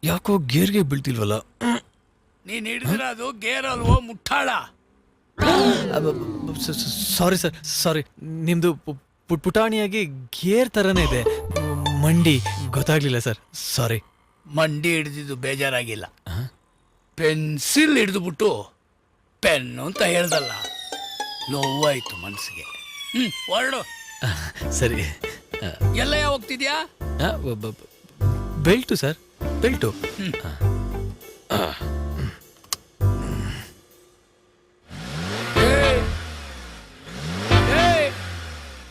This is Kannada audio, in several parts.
ಯಾಕೋ ಗೇರ್ಗೆ ಬೀಳ್ತಿಲ್ವಲ್ಲ. ನೀನ್ ಹಿಡಿದಿರೋದು ಗೇರ್ ಅಲ್ವೋ ಮುಟ್ಟಾಳ. ಸಾರಿ ಸರ್, ಸಾರಿ. ನಿಮ್ದು ಪುಟಾಣಿಯಾಗಿ ಗೇರ್ ಥರನೇ ಇದೆ. ಮಂಡಿ ಗೊತ್ತಾಗ್ಲಿಲ್ಲ ಸರ್, ಸಾರಿ. ಮಂಡಿ ಹಿಡಿದಿದ್ದು ಬೇಜಾರಾಗಿಲ್ಲ, ಪೆನ್ಸಿಲ್ ಹಿಡಿದುಬಿಟ್ಟು ಪೆನ್ನು ಅಂತ ಹೇಳ್ದಲ್ಲ, ನೋವಾಯ್ತು ಮನಸ್ಸಿಗೆ. ಹೊರಡು. ಸರಿ. ಎಲ್ಲ ಹೋಗ್ತಿದ್ಯಾ? Belt sir, belt.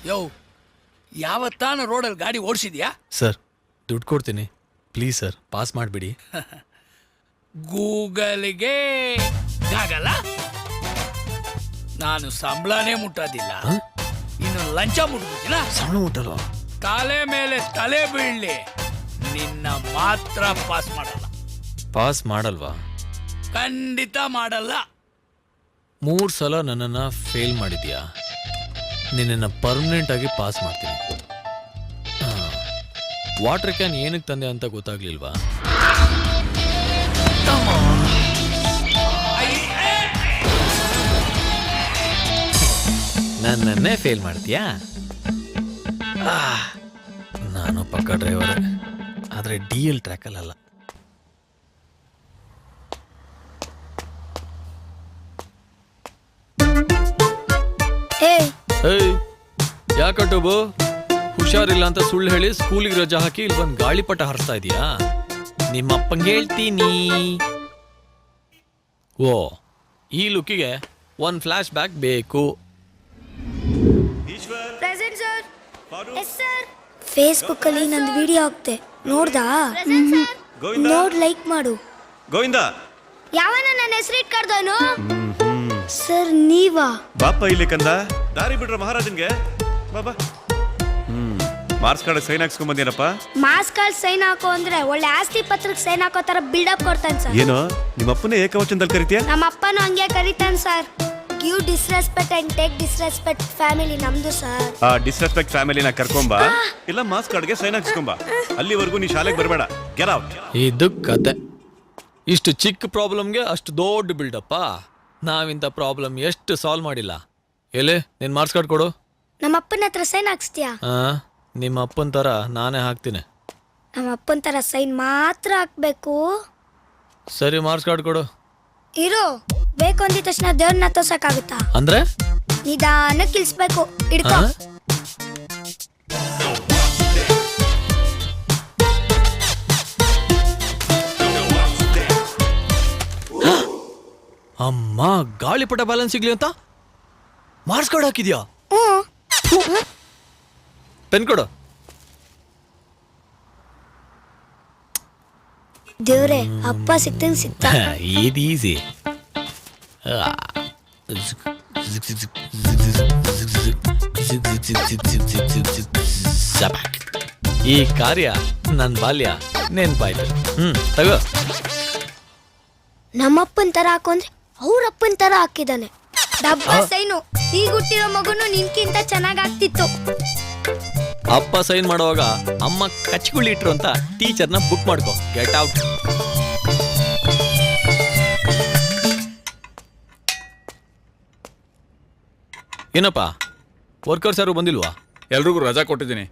ಯೋ, ಯಾವತ್ತಾನ ರೋಡಲ್ಲಿ ಗಾಡಿ ಓಡಿಸಿದ್ಯಾ? ಸರ್ ದುಡ್ಡು ಕೊಡ್ತೀನಿ ಪ್ಲೀಸ್ ಸರ್, ಪಾಸ್ ಮಾಡಿಬಿಡಿ. ಗೂಗಲ್ಗೆ ಆಗಲ್ಲ, ನಾನು ಸಂಬಳನೇ ಮುಟ್ಟೋದಿಲ್ಲ, ಇನ್ನು ಲಂಚ ಮುಟ್ಬಿಡ್ತೀನ. ಸಂಬಳ ಮುಟ್ಟಲ್ವಾ? ತಲೆ ಮೇಲೆ ತಲೆ ಬೀಳಲಿ, ನಿನ್ನ ಮಾತ್ರ ಪಾಸ್ ಮಾಡಲ್ಲ. ಪಾಸ್ ಮಾಡಲ್ವಾ? ಖಂಡಿತ ಮಾಡಲ್ಲ. 3 ಸಲ ನನ್ನನ್ನು ಫೇಲ್ ಮಾಡಿದ್ಯಾ, ನಿನ್ನನ್ನು ಪರ್ಮನೆಂಟ್ ಆಗಿ ಪಾಸ್ ಮಾಡ್ತೀನಿ. ವಾಟರ್ ಕ್ಯಾನ್ ಏನಕ್ಕೆ ತಂದೆ ಅಂತ ಗೊತ್ತಾಗ್ಲಿಲ್ವಾ? ನನ್ನನ್ನೇ ಫೇಲ್ ಮಾಡ್ತೀಯಾ? ನಾನು ಪಕ್ಕ ಡ್ರೈವರ್, ಆದರೆ DL ಟ್ರ್ಯಾಕಲ್ಲ. ಯಾಕಟ್ಟುಬು ಹುಷಾರಿಲ್ಲ ಅಂತ ಸುಳ್ಳು ಹೇಳಿ ಸ್ಕೂಲಿಗೆ ರಜಾ ಹಾಕಿ ಇಲ್ಲಿ ಬಂದು ಗಾಳಿಪಟ ಹಾರಿಸ್ತಾ ಇದೀಯಾ? ನಿಮ್ಮಪ್ಪಂಗೆ ಹೇಳ್ತೀನಿ. ಓ, ಈ ಲುಕ್ಕಿಗೆ ಒಂದು ಫ್ಲಾಶ್ ಬ್ಯಾಕ್ ಬೇಕು. ಫೇಸ್ಬುಕ್ ಅಲ್ಲಿ ನಂದು ವಿಡಿಯೋ ಹಾಕ್ತೆ, ನೋಡ್ದಾ? ನೋಡ್ ಲೈಕ್ ಮಾಡು. ಗೋವಿಂದ, ಯಾವನ ನನ್ನ ಹೆಸರು ಇಟ್ಕರ್ದವನು? ಸರ್ ನೀವಾ? ಬಾಪ ಇಲ್ಲಿ ಕಂದ, ದಾರಿ ಬಿಡ್ರ ಮಹಾರಾಜನ್ಗೆ. ಬಾಬಾ. ಮಾರ್ಕ್ಸ್ ಕಾರ್ಡ್ ಸೈನ್ ಹಾಕ್ಸ್ಕೊಂಡ್ ಬಂದೇನಪ್ಪ. ಮಾರ್ಕ್ಸ್ ಕಾರ್ಡ್ ಸೈನ್ ಹಾಕೋ ಅಂದ್ರೆ ಒಳ್ಳೆ ಆಸ್ತಿ ಪತ್ರಕ್ಕೆ ಸೈನ್ ಹಾಕೋ ತರ ಬಿಲ್ಡಪ್ ಕೊಡ್ತಾನೆ ಸರ್. ಏನೋ ನಿಮ್ಮಪ್ಪನೇ ಏಕವಚನದಲ್ಲಿ ಕರಿತೀಯ? ನಮ್ಮ ಅಪ್ಪನೂ ಹಂಗೆ ಕರೀತಾನೆ sir. Give disrespect and take disrespect family ನಮ್ದು ಸರ್. ಆ ಡಿಸ್ರೆಸ್ಪೆಕ್ಟ್ ಫ್ಯಾಮಿಲಿನ ಕರ್ಕೊಂಬಾ, ಇಲ್ಲ ಮಾರ್ಕ್ಸ್ ಕಾರ್ಡ್ಗೆ ಸೈನ್ ಹಾಕ್ಸ್ಕೊಂಬಾ. ಅಲ್ಲಿವರೆಗೂ ನೀ ಶಾಲೆಗೆ ಬರಬೇಡ. Get out. ಇದು ಕತೆ. ಇಷ್ಟು ಚಿಕ್ಕ ಪ್ರಾಬ್ಲಮ್ಗೆ ಅಷ್ಟು ದೊಡ್ಡ ಬಿಲ್ಡಪ್ಪ. ನಾವಿಂಥ ಪ್ರಾಬ್ಲಮ್ ಎಷ್ಟು ಸಾಲ್ವ್ ಮಾಡಿಲ್ಲ. ಎಲ್ಲಿ ನಿನ್ನ ಮಾರ್ಕ್ಸ್ ಕಾರ್ಡ್ ಕೊಡು. ನಮ್ಮ ಅಪ್ಪನ ಹತ್ರ ಸೈನ್ ಹಾಕ್ಸ್ತೀಯಾ? ನಿಮ್ಮ ಅಪ್ಪನ ಥರ ನಾನೇ ಹಾಕ್ತೀನಿ. ನಮ್ಮ ಅಪ್ಪನ ತರ ಸೈನ್ ಮಾತ್ರ ಹಾಕ್ಬೇಕು. ಸರಿ, ಮಾರ್ಕ್ಸ್ ಕಾರ್ಡ್ ಕೊಡು. ಇರು, ಬೇಕು ಅಂದಿದ ತಕ್ಷಣ ದೇವ್ರನ್ನ ತೋರ್ಸಕ್ಕಾಗುತ್ತಾ? ಅಂದ್ರೆ ನಿಧಾನಕ್ಕೆ ಇಳಿಸ್ಬೇಕು. ಹಿಡ್ಕೊ. ಅಮ್ಮ, ಗಾಳಿಪಟ ಬ್ಯಾಲೆನ್ಸ್ ಸಿಗ್ಲಿ ಅಂತ ಮಾರ್ಕ್ಸ್ ಕಾರ್ಡ್ ಹಾಕಿದ್ಯಾ? ಪೆನ್ ಕೊಡು. ದೇವ್ರೆ, ಅಪ್ಪ ಸಿಕ್ತಂಗ್ ಸಿಕ್ತ. ಇದು ಈಸಿ. ಈ ಕಾರ್ಯ ನನ್ನ ಬಾಲ್ಯ ನೆನ್ಪಾಯ್ತು. ತಗೋ. ನಮ್ಮಪ್ಪನ ತರ ಹಾಕೊಂಡ್ರೆ ಅವ್ರಪ್ಪನ ತರ ಹಾಕಿದಾನೆ. ಡಬ್ಬ ಸೈನು. ಈಗ ಹುಟ್ಟಿರೋ ಮಗುನು ನಿನ್ಕಿಂತ ಚೆನ್ನಾಗ್ ಆಗ್ತಿತ್ತು. ಅಪ್ಪ ಸೈನ್ ಮಾಡುವಾಗ ಅಮ್ಮ ಕಚ್ಗುಳಿ ಇಟ್ರು ಅಂತ ಟೀಚರ್ನ ಬುಕ್ ಮಾಡ್ಕೋ. Get out. ಏನಪ್ಪ, ವರ್ಕರ್ಸ್ ಯಾರು ಬಂದಿಲ್ವಾ? ಎಲ್ರಿಗೂ ರಜಾ ಕೊಟ್ಟಿದ್ದೀನಿ.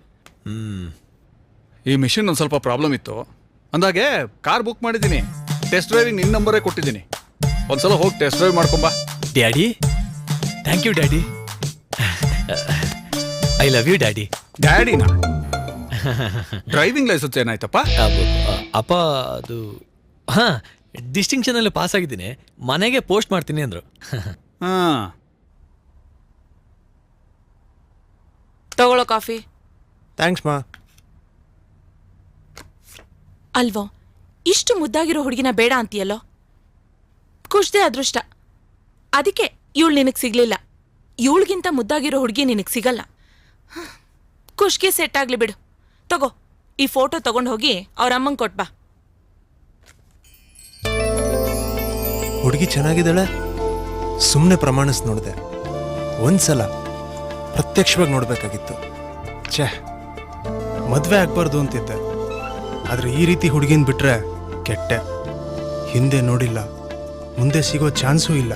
ಈ ಮಿಷಿನ್ ಒಂದು ಸ್ವಲ್ಪ ಪ್ರಾಬ್ಲಮ್ ಇತ್ತು ಅಂದಾಗೆ ಕಾರ್ ಬುಕ್ ಮಾಡಿದ್ದೀನಿ. ಟೆಸ್ಟ್ ಡ್ರೈವಿಂಗ್ ನಿನ್ನ ನಂಬರೇ ಕೊಟ್ಟಿದ್ದೀನಿ. ಒಂದ್ಸಲ ಹೋಗಿ ಟೆಸ್ಟ್ ಡ್ರೈವ್ ಮಾಡ್ಕೊಂಬಾ. Daddy, thank you daddy. I love you daddy. ಡ್ಯಾಡಿನಾ? ಡ್ರೈವಿಂಗ್ ಲೈಸೆನ್ಸ್ ಏನಾಯ್ತಪ್ಪ? ಅಪ್ಪ ಅದು ಡಿಸ್ಟಿಂಕ್ಷನ್ ಅಲ್ಲಿ ಪಾಸ್ ಆಗಿದ್ದೀನಿ, ಮನೆಗೆ ಪೋಸ್ಟ್ ಮಾಡ್ತೀನಿ ಅಂದ್ರು. ತಗೊಳ್ಳೋ ಕಾಫಿ. ಥ್ಯಾಂಕ್ಸ್ ಮಾ. ಅಲ್ವೋ, ಇಷ್ಟು ಮುದ್ದಾಗಿರೋ ಹುಡುಗಿನ ಬೇಡ ಅಂತೀಯಲ್ಲೋ? ಕುಷ್ದೇ ಅದೃಷ್ಟ. ಅದಕ್ಕೆ ಇವಳು ನಿನಗೆ ಸಿಗ್ಲಿಲ್ಲ. ಇವಳಿಗಿಂತ ಮುದ್ದಾಗಿರೋ ಹುಡುಗಿ ನಿನಗೆ ಸಿಗಲ್ಲ. ಕುಷ್ಗೆ ಸೆಟ್ ಆಗ್ಲಿ ಬಿಡು. ತಗೋ, ಈ ಫೋಟೋ ತಗೊಂಡು ಹೋಗಿ ಅವ್ರ ಅಮ್ಮಂಗೆ ಕೊಟ್ಬಾ. ಹುಡುಗಿ ಚೆನ್ನಾಗಿದ್ದಾಳೆ. ಸುಮ್ಮನೆ ಪ್ರಮಾಣಿಸ್ ನೋಡಿದೆ. ಒಂದ್ಸಲ ಪ್ರತ್ಯಕ್ಷವಾಗಿ ನೋಡ್ಬೇಕಾಗಿತ್ತು. ಛೇ, ಮದುವೆ ಆಗ್ಬಾರ್ದು ಅಂತಿದ್ದೆ. ಆದರೆ ಈ ರೀತಿ ಹುಡುಗಿನ ಬಿಟ್ರೆ ಕೆಟ್ಟೆ. ಹಿಂದೆ ನೋಡಿಲ್ಲ, ಮುಂದೆ ಸಿಗೋ ಚಾನ್ಸೂ ಇಲ್ಲ.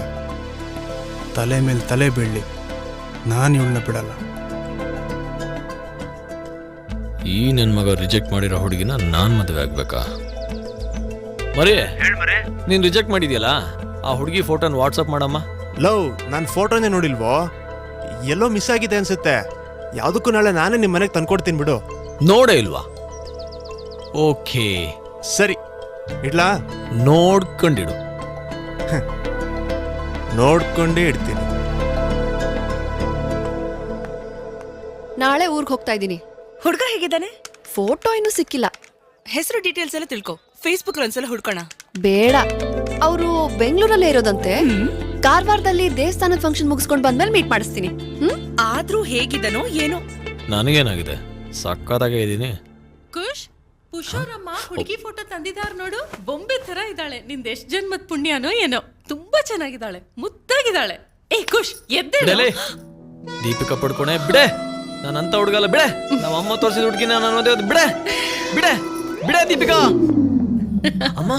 ತಲೆ ಮೇಲೆ ತಲೆ ಬೀಳಲಿ, ನಾನು ಇವಳನ್ನ ಬಿಡಲ್ಲ. ಈ ನನ್ನ ಮಗ ರಿಜೆಕ್ಟ್ ಮಾಡಿರೋ ಹುಡುಗಿನ ನಾನು ಮದುವೆ ಆಗ್ಬೇಕಾ? ಮರಿ ನೀನು ರಿಜೆಕ್ಟ್ ಮಾಡಿದ್ಯಲ್ಲ, ಆ ಹುಡುಗಿ ಫೋಟೋನ ವಾಟ್ಸಪ್ ಮಾಡಮ್ಮ. ಲವ್, ನಾನು ಫೋಟೋನೇ ನೋಡಿಲ್ವೋ, ಎಲ್ಲೋ ಮಿಸ್ ಆಗಿದೆ ಅನ್ಸುತ್ತೆ. ಯಾವುದಕ್ಕೂ ನಾಳೆ ನಾನೇ ನಿಮ್ಮ ಮನೆಗೆ ತಂದ್ಕೊಡ್ತೀನಿ ಬಿಡು. ನೋಡೇ ಇಲ್ವಾ? ಓಕೆ, ಸರಿ, ಇಡ್ಲಾ? ನೋಡ್ಕೊಂಡಿಡು. ನೋಡ್ಕೊಂಡೇ ಇಡ್ತೀನಿ. ನಾಳೆ ಊರ್ಗ್ ಹೋಗ್ತಾ ಇದ್ದೀನಿ. ಹುಡ್ಗ ಹೇಗಿದ್ದಾನೆ? ಫೋಟೋ ಇನ್ನೂ ಸಿಕ್ಕಿಲ್ಲ. ಹೆಸರು ಡೀಟೇಲ್ಸ್ ಎಲ್ಲ ತಿಳ್ಕೊ. ಫೇಸ್ಬುಕ್ ಒಂದ್ಸಲ ಹುಡ್ಕೋಣ. ಬೇಡ, ಅವರು ಬೆಂಗಳೂರಲ್ಲೇ ಇರೋದಂತೆ. ಕಾರವಾರದಲ್ಲಿ ದೇವಸ್ಥಾನದ ಫಂಕ್ಷನ್ ಮುಗಿಸ್ಕೊಂಡು ಬಂದ್ಮೇಲೆ ಮೀಟ್ ಮಾಡಿಸ್ತೀನಿ. ಆದ್ರೂ ಹೇಗಿದ್ದಾನೋ ಏನೋ. ನನಗೇನಾಗಿದೆ? ಸಕ್ಕತ್ತಾಗೇ ಇದ್ದೀನಿ. ಖುಷ್, ಪುಷೋರಮ್ಮ ಹುಡುಗಿ ಫೋಟೋ ತಂದಿದಾರ್ ನೋಡು. ಬೊಂಬೆ ತರ ಇದ್ದಾಳೆ. ನಿಂದ ಎಷ್ಟ್ ಜನ್ಮದ್ ಪುಣ್ಯನೋ ಏನೋ. ತುಂಬಾ ಚೆನ್ನಾಗಿದ್ದಾಳೆ, ಮುದ್ದಾಗಿದ್ದಾಳೆ. ಏ ಖುಷ್, ಎದ್ದೇಳು. ಬಿಡಲೇ, ದೀಪಿಕಾ ಪಡ್ಕೊಣೆ ಬಿಡೆ. ನಾನಂತ ಹುಡುಗಲ್ಲ, ಬಿಡೆ. ನಮ್ಮ ಅಮ್ಮ ತೋರಿಸಿದ ಹುಡುಗಿನ ನಾನು ಮದುವೆ ಆದ. ಬಿಡೆ ಬಿಡೆ ಬಿಡೆ ದೀಪಿಕಾ. ಅಮ್ಮ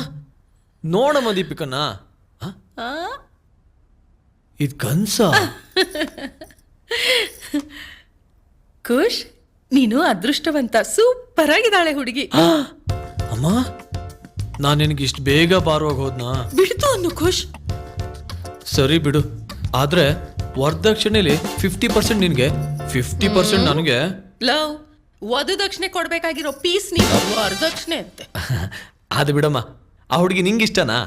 ನೋಡಮ್ಮ ದೀಪಿಕನ್ನ. ಇದ್ ಕನ್ಸ? ಖುಷ್, ನೀನು ಅದೃಷ್ಟವಂತ. ಸೂಪರ್ ಆಗಿದ್ದಾಳೆ ಹುಡುಗಿ. ಅಮ್ಮ, ನಾನು ನಿನಗೆ ಇಷ್ಟು ಬೇಗ ಪಾರವಾಗಿ ಹೋದ್ನಾ? ಬಿಡ್ತು ಅನ್ನು ಖುಷ್. ಸರಿ ಬಿಡು, ಆದ್ರೆ ವರದಕ್ಷಿಣೆಲಿ 50% ನಿನ್ಗೆ, 50% ನನಗೆ. ಲವ್, ವಧುದಕ್ಷಿಣೆ ಕೊಡ್ಬೇಕಾಗಿರೋ ಪೀಸ್ ನೀನು ವರದಕ್ಷಿಣೆ ಅಂತೆ. ಅದು ಬಿಡಮ್ಮ, ಆ ಹುಡುಗಿ ನಿಂಗಿಷ್ಟನಾ?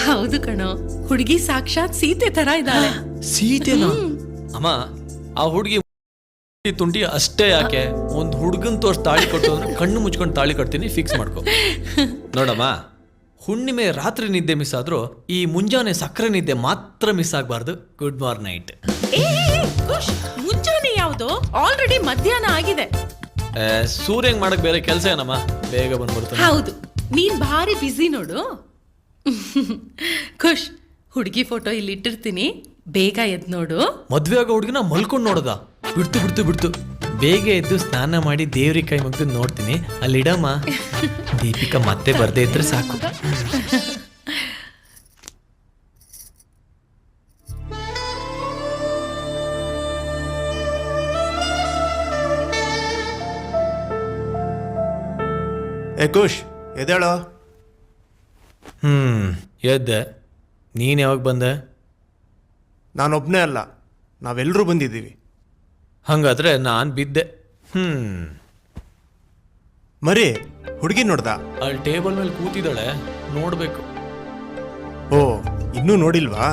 ಹೌದು ಕಣೋ, ಹುಡುಗಿ ಸಾಕ್ಷಾತ್ ಸೀತೆ ತರ ಇದ್ದಾಳೆ. ಸೀತೆನಾ? ಅಮ್ಮ, ಆ ಹುಡುಗಿ ತುಂಟಿ ಅಷ್ಟೇ ಯಾಕೆ? ಒಂದು ಹುಡುಗನ್ ತೋರ್ಸ್ ತಾಳಿ ಕಟ್ಟು ಅಂದ್ರೆ ಕಣ್ಣು ಮುಚ್ಕೊಂಡು ತಾಳಿ ಕಟ್ತೀನಿ, ಫಿಕ್ಸ್ ಮಾಡ್ಕೊ. ನೋಡಮ್ಮ, ಹುಣ್ಣಿಮೆ ರಾತ್ರಿ ನಿದ್ದೆ ಮಿಸ್ ಆದ್ರೂ ಈ ಮುಂಜಾನೆ ಸಕ್ಕರೆ ನಿದ್ದೆ ಮಾತ್ರ ಮಿಸ್ ಆಗ್ಬಾರ್ದು. Good morning night. ಮುಂಜಾನೆ ಯಾವ್ದು? ಆಲ್ರೆಡಿ ಮಧ್ಯಾಹ್ನ ಆಗಿದೆ. ಸೂರ್ಯಂಗ್ ಮಾಡಕ್ ಬೇರೆ ಕೆಲಸ ಏನಮ್ಮ, ಬೇಗ ಬಂದ್ಬಿಡ್ತಾನೆ. ಹೌದು, ನೀನ್ ಭಾರಿ ಬಿಸಿ ನೋಡು. ಖುಷ್, ಹುಡುಗಿ ಫೋಟೋ ಇಲ್ಲಿ ಇಟ್ಟಿರ್ತೀನಿ, ಬೇಗ ಎದ್ ನೋಡು. ಮದ್ವೆ ಆಗೋ ಹುಡುಗಿನ ಮಲ್ಕೊಂಡು ನೋಡದ? ಬಿಡ್ತು. ಬೇಗ ಎದ್ದು ಸ್ನಾನ ಮಾಡಿ ದೇವ್ರಿಗೆ ಕೈ ಮುಗ್ದು ನೋಡ್ತೀನಿ. ಅಲ್ಲಿಡಮ್ಮ. ದೀಪಿಕಾ ಮತ್ತೆ ಬರ್ದೇ ಇದ್ರೆ ಸಾಕು. ಏ ಖುಷ್, ಎದ್ದೇಳೋ. ಎದ್ದೆ. ನೀನ್ ಯಾವಾಗ ಬಂದೆ? ನಾನೊಬ್ಬನೇ ಅಲ್ಲ, ನಾವೆಲ್ಲರೂ ಬಂದಿದ್ದೀವಿ. ಹಂಗಾದ್ರೆ ನಾನ್ ಬಿದ್ದೆ. ಮರಿ, ಹುಡುಗಿ ನೋಡ್ದ? ಅಲ್ಲಿ ಟೇಬಲ್ ಮೇಲೆ ಕೂತಿದ್ದಾಳೆ, ನೋಡ್ಬೇಕು. ಓ, ಇನ್ನೂ ನೋಡಿಲ್ವಾ?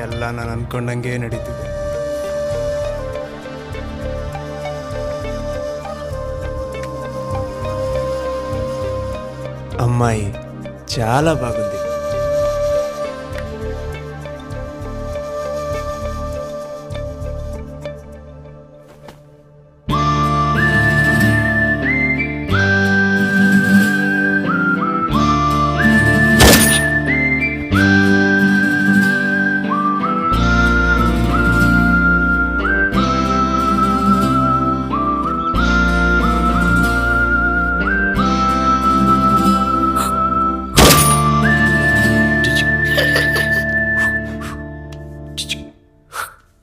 ಎಲ್ಲ ನಾನು ಅನ್ಕೊಂಡಂಗೆ ನಡೀತಿದೆ. అమ్మాయి చాలా బాగుంది.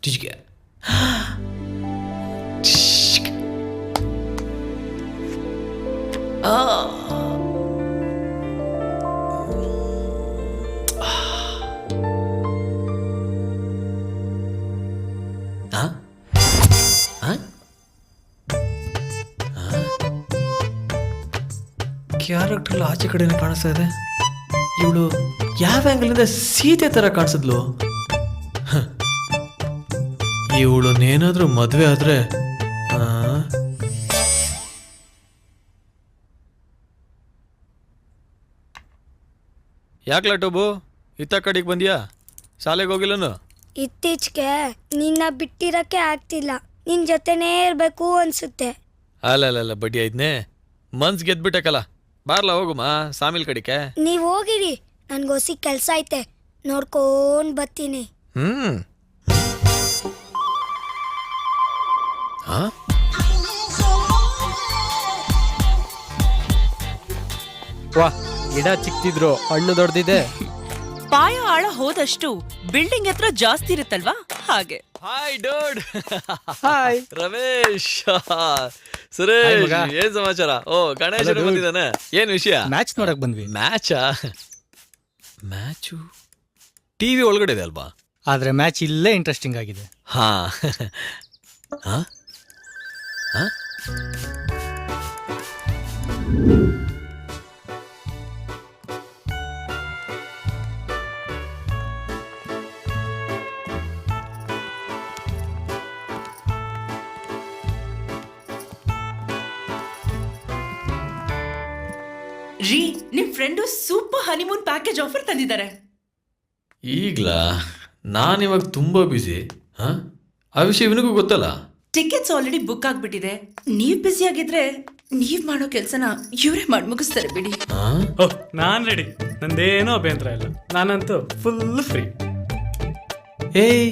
Did you get? ಕ್ಯಾರೆಕ್ಟರ್ ಆಚೆ ಕಡೆನೇ ಕಾಣಿಸ್ತಾ ಇದೆ. ಇವಳು ಯಾವ ಆಂಗಲಿಂದ ಸೀತೆ ತರ ಕಾಣಿಸಿದ್ಲು? ಇವಳು ನೇನಾದ್ರೂ ಮದ್ವೆ ಆದ್ರೆ ಯಾಕೆ ಲಟೋಬು ಇತ್ತ ಕಡೆಗೆ ಬಂದ್ಯಾ? ಶಾಲೆಗೆ ಹೋಗಿಲ್ಲನು? ಇತ್ತೀಚೆಗೆ ನಿನ್ನ ಬಿಟ್ಟಿರಕ್ಕೆ ಆಗ್ತಿಲ್ಲ, ನಿನ್ ಜೊತೆನೇ ಇರ್ಬೇಕು ಅನ್ಸುತ್ತೆ. ಅಲ್ಲ ಬಡ್ಡಿ ಐದ್ನೇ ಮನ್ಸ್ ಗೆದ್ಬಿಟ್ಟಕಲ್ಲ. ಬಾರ್ಲ ಹೋಗುಮಾ ಸಾಮಿಲ್ ಕಡಿಕೆ. ನೀವ್ ಹೋಗಿರಿ, ನನ್ಗೋಸಿ ಕೆಲ್ಸ ಐತೆ, ನೋಡ್ಕೊಂಡ್ ಬರ್ತೀನಿ. ವಾ ಗಿಡ ಚಿಕ್ತಿದ್ರು ಹಣ್ಣು ದೊಡ್ಡದಿದೆ. ಪಾಯ ಆಳ ಹೋದಷ್ಟು ಬಿಲ್ಡಿಂಗ್ ಹತ್ರ ಜಾಸ್ತಿ ಇರುತ್ತಲ್ವಾ ಹಾಗೆ. Hi dude. Hi. Ramesh. Hi, Suresh ಮಗ. ಏನ್ ಸಮಾಚಾರ? ಓ ಗಣೇಶ್ Hello, dude. ಬಂದಿದ್ದಾನೆ. ಏನ್ ವಿಷಯ? ಮ್ಯಾಚ್ ನೋಡಕ್ ಬಂದ್ವಿ. ಮ್ಯಾಚಾ? ಮ್ಯಾಚು ಟಿವಿ ಒಳಗಡೆ ಇದೆ ಅಲ್ವಾ? ಆದ್ರೆ ಮ್ಯಾಚ್ ಇಲ್ಲೇ ಇಂಟ್ರೆಸ್ಟಿಂಗ್ ಆಗಿದೆ. ಹಾ. ಹಾ? ಹಾ? ರೀ ನಿಮ್ friend super honeymoon package offer ತಂದಿದ್ದಾರೆ. ಈಗ್ಲಾ? ನಾನಿವಾಗ ತುಂಬಾ ಬ್ಯುಸಿ. ಹಾ? ಆ ವಿಷಯ ಇವನಿಗೂ ಗೊತ್ತಲ್ಲ. ಟಿಕೆಟ್ಸ್ ಆಲ್ರೆಡಿ ಬುಕ್ ಆಗ್ಬಿಟ್ಟಿದೆ. ನೀವ್ ಬ್ಯುಸಿ ಆಗಿದ್ರೆ ನೀವ್ ಮಾಡೋ ಕೆಲ್ಸನ ಇವರೇ ಮಾಡಿ ಮುಗಿಸ್ತಾರೆ ಬಿಡಿ. ಹಾ? ನಾನ್ ರೆಡಿ, ನಂದೇನೋ ಅಭ್ಯಂತರ ಇಲ್ಲ, ನಾನಂತೂ ಫುಲ್ ಫ್ರೀ. ಏಯ್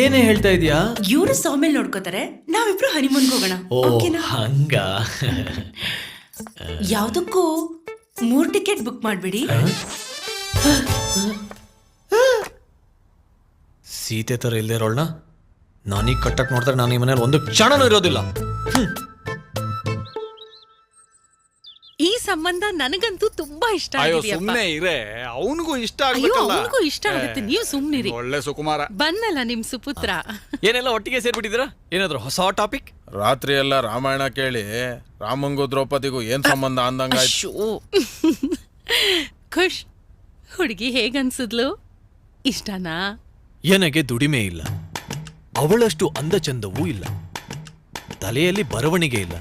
ಏನೇ ಹೇಳ್ತಾ ಇದೀಯಾ? ಇವ್ರು ಸಾಮೇಲ್ ನೋಡ್ಕೋತಾರೆ, ನಾವಿಬ್ರು ಹನಿಮೂನ್ಗೆ ಹೋಗೋಣ. ಓ ಓಕೆನಾ? ಹಂಗ. ಯಾವ್ದಕ್ಕೂ 3 ಟಿಕೆಟ್ ಬುಕ್ ಮಾಡ್ಬಿಡಿ. ಸೀತೆ ತರ ಇಲ್ಲದೆ ಇರೋಳ್ನ ನಾನೀಗ ಕಟ್ಟಕ್ ನೋಡ್ತಾರೆ. ನಾನು ಈ ಮನೇಲಿ ಒಂದು ಕ್ಷಣನೂ ಇರೋದಿಲ್ಲ. ಈ ಸಂಬಂಧ ನನಗಂತೂ ತುಂಬಾ ಇಷ್ಟ ಅಯ್ಯೋ ಆಗಿದೆಯಪ್ಪ. ಸುಮ್ನೆ ಇರೇ, ಅವನಿಗೂ ಇಷ್ಟ ಅಯ್ಯೋ ಆಗ್ಬೇಕಲ್ಲ. ಅವನಿಗೂ ಇಷ್ಟ ಆಗುತ್ತೆ, ನೀವು ಸುಮ್ನಿರಿ. ಒಳ್ಳೆ ಸುಕುಮಾರ. ಬನ್ನಲ್ಲ ನಿಮ್ ಸುಪುತ್ರ. ಏನೆಲ್ಲ ಒಟ್ಟಿಗೆ ಸೇರ್ಬಿಟ್ಟಿದ್ದೀರಾ? ಏನಾದ್ರು ಹೊಸ ಟಾಪಿಕ್? ರಾತ್ರಿ ಎಲ್ಲ ರಾಮಾಯಣ ಕೇಳಿ ರಾಮಂಗೂ ದ್ರೌಪದಿಗೂ ಏನ್ ಸಂಬಂಧ ಅಂದಂಗಾಯ್ತು. ಖುಷ್, ಹುಡುಗಿ ಹೇಗನ್ಸಿದ್ಲು? ಇಷ್ಟನಾ? ನನಗೆ ದುಡಿಮೆ ಇಲ್ಲ, ಅವಳಷ್ಟು ಅಂದ ಚಂದವೂ ಇಲ್ಲ, ತಲೆಯಲ್ಲಿ ಬರವಣಿಗೆ ಇಲ್ಲ,